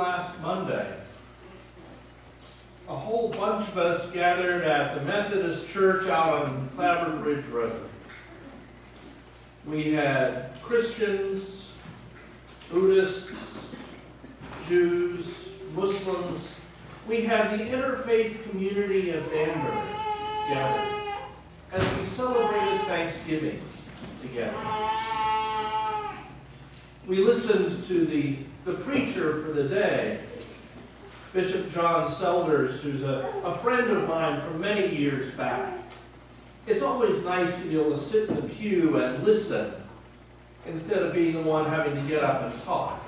last Monday, a whole bunch of us gathered at the Methodist Church out on Clabber Bridge Road. We had Christians, Buddhists, Jews, Muslims. We had the interfaith community of Danbury gathered as we celebrated Thanksgiving together. We listened to the preacher for the day, Bishop John Selders, who's a friend of mine from many years back. It's always nice to be able to sit in the pew and listen instead of being the one having to get up and talk.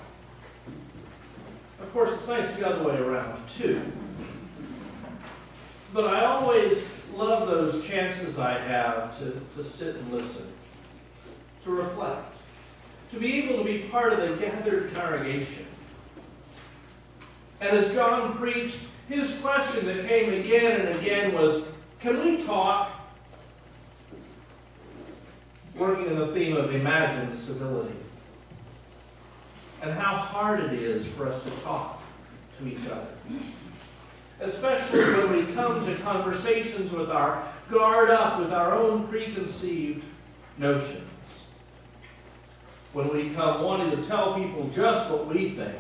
Of course, it's nice the other way around, too. But I always love those chances I have to sit and listen, to reflect, to be able to be part of the gathered congregation. And as John preached, his question that came again and again was, can we talk? Working in the theme of imagined civility. And how hard it is for us to talk to each other. Especially when we come to conversations with our guard up with our own preconceived notions. When we come wanting to tell people just what we think,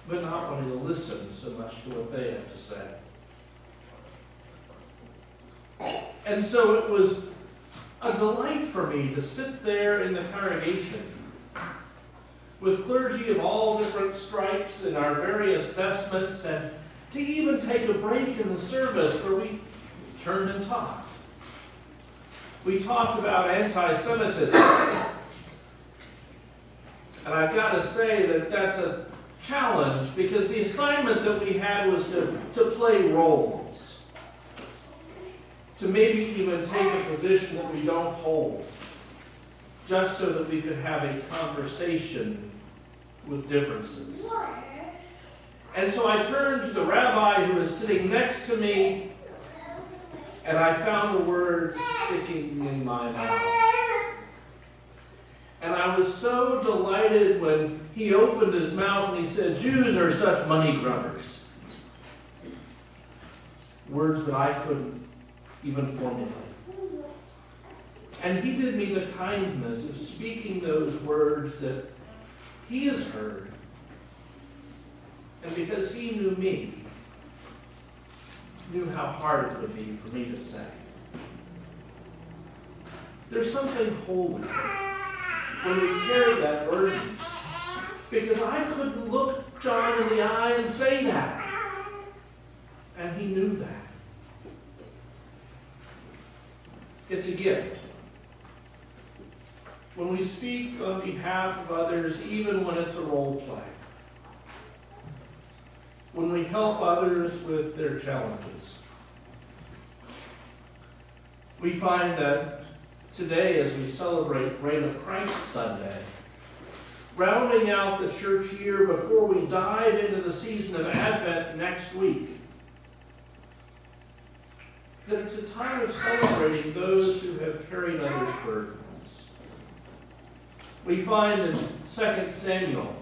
but not wanting to listen so much to what they have to say. And so it was a delight for me to sit there in the congregation with clergy of all different stripes in our various vestments, and to even take a break in the service where we turned and talked. We talked about anti-Semitism. And I've got to say that that's a challenge, because the assignment that we had was to play roles. To maybe even take a position that we don't hold, just so that we could have a conversation with differences. And so I turned to the rabbi who was sitting next to me, and I found the words sticking in my mouth. And I was so delighted when he opened his mouth and he said, "Jews are such money grubbers." Words that I couldn't even formulate. And he did me the kindness of speaking those words that he has heard. And because he knew me, knew how hard it would be for me to say. There's something holy when we carry that burden. Because I couldn't look John in the eye and say that. And he knew that. It's a gift. When we speak on behalf of others, even when it's a role play. When we help others with their challenges. We find that today, as we celebrate Reign of Christ Sunday, rounding out the church year before we dive into the season of Advent next week, that it's a time of celebrating those who have carried others' burdens. We find in 2 Samuel,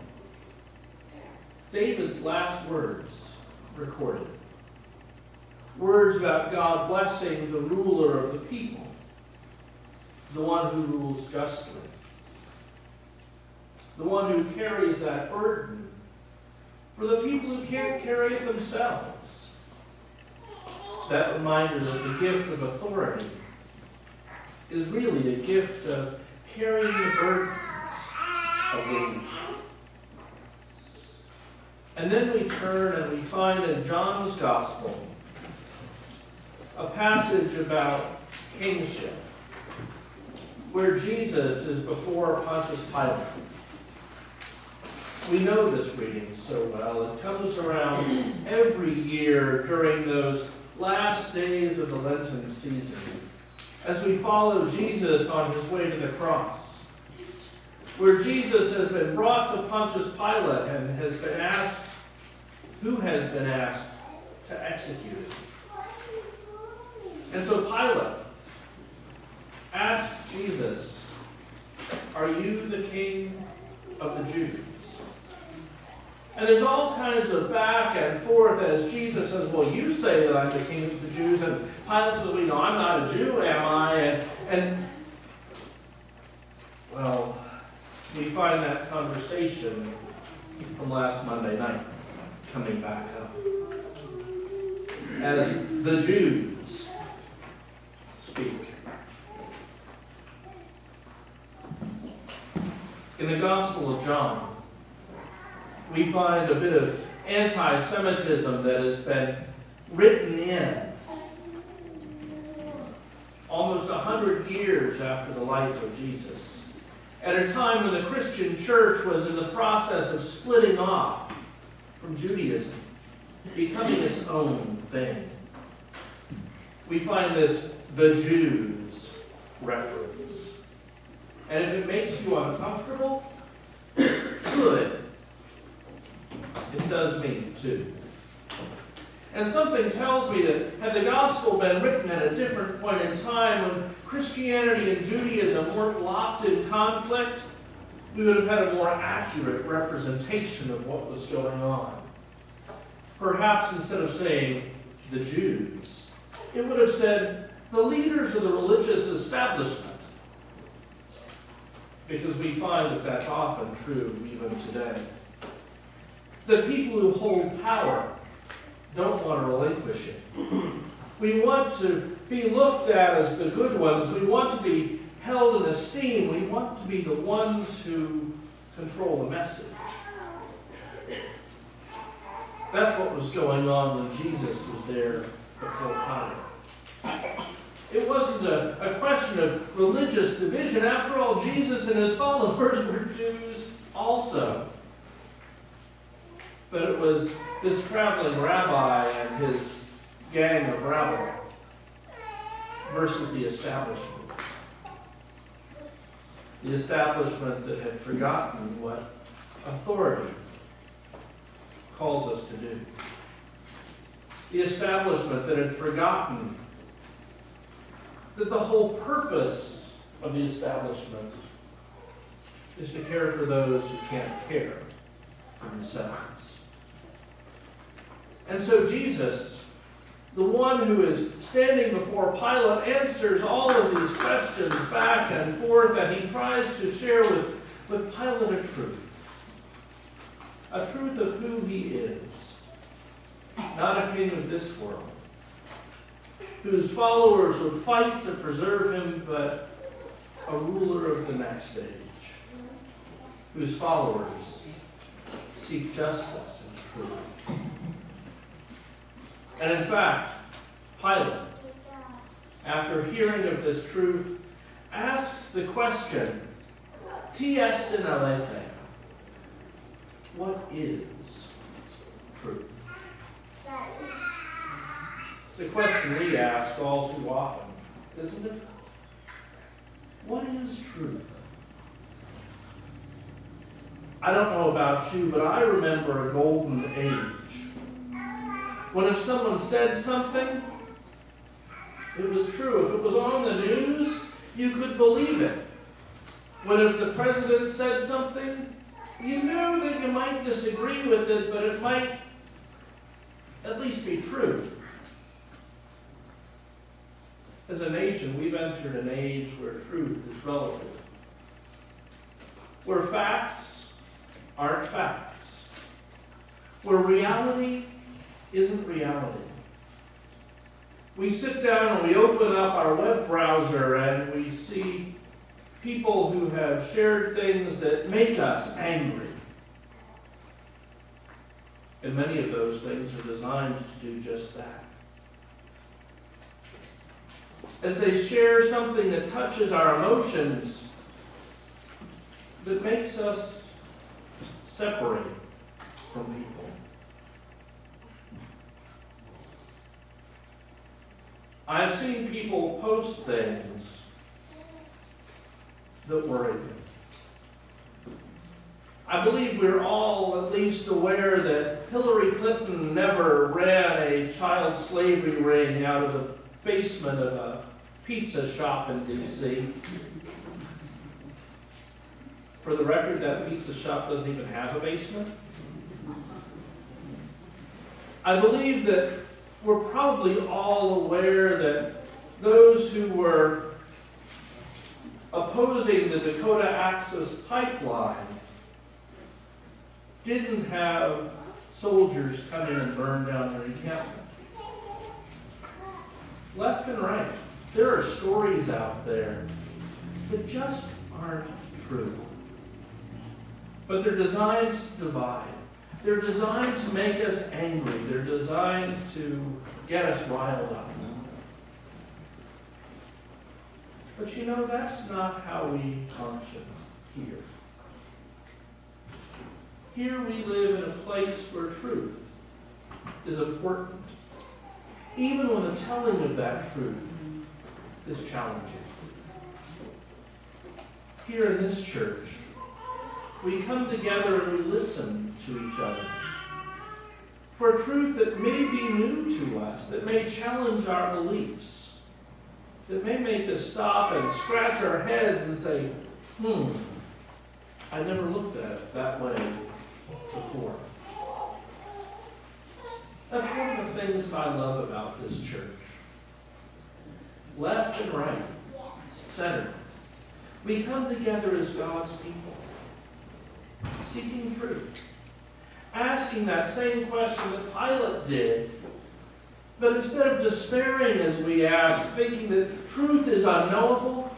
David's last words recorded. Words about God blessing the ruler of the people, the one who rules justly, the one who carries that burden for the people who can't carry it themselves. That reminder that the gift of authority is really a gift of carrying the burdens of the weak. And then we turn and we find in John's Gospel a passage about kingship, where Jesus is before Pontius Pilate. We know this reading so well. It comes around every year during those last days of the Lenten season, as we follow Jesus on his way to the cross, where Jesus has been brought to Pontius Pilate and has been asked, who has been asked to execute it. And so Pilate asks Jesus, "Are you the king of the Jews?" And there's all kinds of back and forth as Jesus says, well, you say that I'm the king of the Jews. And Pilate says, well, no, I'm not a Jew, am I? Well, we find that conversation from last Monday night coming back up. As the Jews speak. In the Gospel of John, we find a bit of anti-Semitism that has been written in almost 100 years after the life of Jesus, at a time when the Christian church was in the process of splitting off from Judaism, becoming its own thing. We find this "the Jews" reference. And if it makes you uncomfortable, good. It does me too. And something tells me that had the gospel been written at a different point in time, when Christianity and Judaism weren't locked in conflict, we would have had a more accurate representation of what was going on. Perhaps instead of saying the Jews, it would have said the leaders of the religious establishment. Because we find that that's often true even today. The people who hold power don't want to relinquish it. We want to be looked at as the good ones. We want to be held in esteem. We want to be the ones who control the message. That's what was going on when Jesus was there before Pilate. It wasn't a question of religious division. After all, Jesus and his followers were Jews also. But it was this traveling rabbi and his gang of rabble versus the establishment. The establishment that had forgotten what authority calls us to do. The establishment that had forgotten that the whole purpose of the establishment is to care for those who can't care for themselves. And so Jesus, the one who is standing before Pilate, answers all of these questions back and forth, and he tries to share with Pilate a truth. A truth of who he is. Not a king of this world, whose followers would fight to preserve him, but a ruler of the next age, whose followers seek justice and truth. And in fact, Pilate, after hearing of this truth, asks the question, "Ti est in aletheia?" What is truth? It's a question we ask all too often, isn't it? What is truth? I don't know about you, but I remember a golden age when if someone said something, it was true. If it was on the news, you could believe it. When if the president said something, you knew that you might disagree with it, but it might at least be true. As a nation, we've entered an age where truth is relative. Where facts aren't facts. Where reality isn't reality. We sit down and we open up our web browser and we see people who have shared things that make us angry. And many of those things are designed to do just that. As they share something that touches our emotions, that makes us separate from people. I've seen people post things that worry me. I believe we're all at least aware that Hillary Clinton never ran a child slavery ring out of the basement of a pizza shop in D.C. For the record, that pizza shop doesn't even have a basement. I believe that we're probably all aware that those who were opposing the Dakota Access Pipeline didn't have soldiers come in and burn down their encampment. Left and right, there are stories out there that just aren't true. But they're designed to divide. They're designed to make us angry. They're designed to get us riled up. But you know, that's not how we function here. Here we live in a place where truth is important, even when the telling of that truth is challenging. Here in this church, we come together and we listen to each other for a truth that may be new to us, that may challenge our beliefs, that may make us stop and scratch our heads and say, I never looked at it that way before. That's one of the things I love about this church. Left and right, center. We come together as God's people, seeking truth, asking that same question that Pilate did, but instead of despairing as we ask, thinking that truth is unknowable,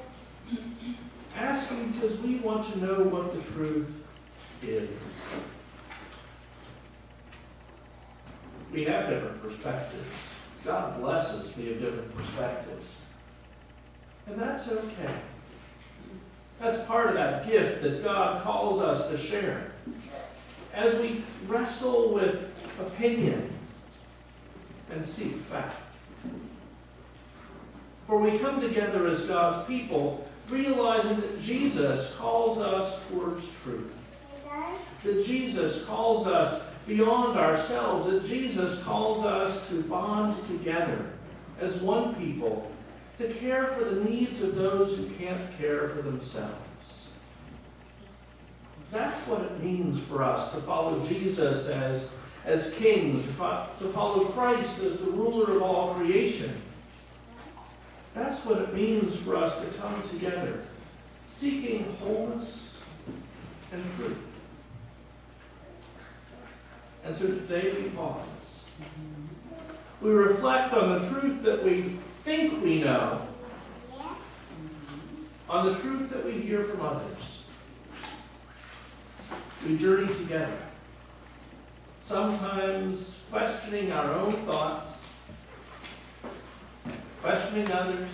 asking because we want to know what the truth is. We have different perspectives. God bless us, we have different perspectives. And that's okay. That's part of that gift that God calls us to share. As we wrestle with opinion and seek fact. For we come together as God's people, realizing that Jesus calls us towards truth. That Jesus calls us beyond ourselves. That Jesus calls us to bond together as one people, to care for the needs of those who can't care for themselves. That's what it means for us to follow Jesus as King, to follow Christ as the ruler of all creation. That's what it means for us to come together, seeking wholeness and truth. And so today we pause. We reflect on the truth that we think we know, on the truth that we hear from others. We journey together, sometimes questioning our own thoughts, questioning others,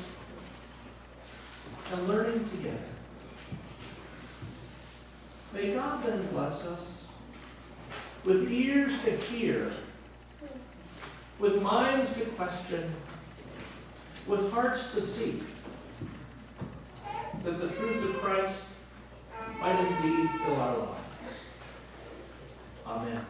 and learning together. May God then bless us with ears to hear, with minds to question, with hearts to seek, that the truth of Christ might indeed fill our lives. Amen.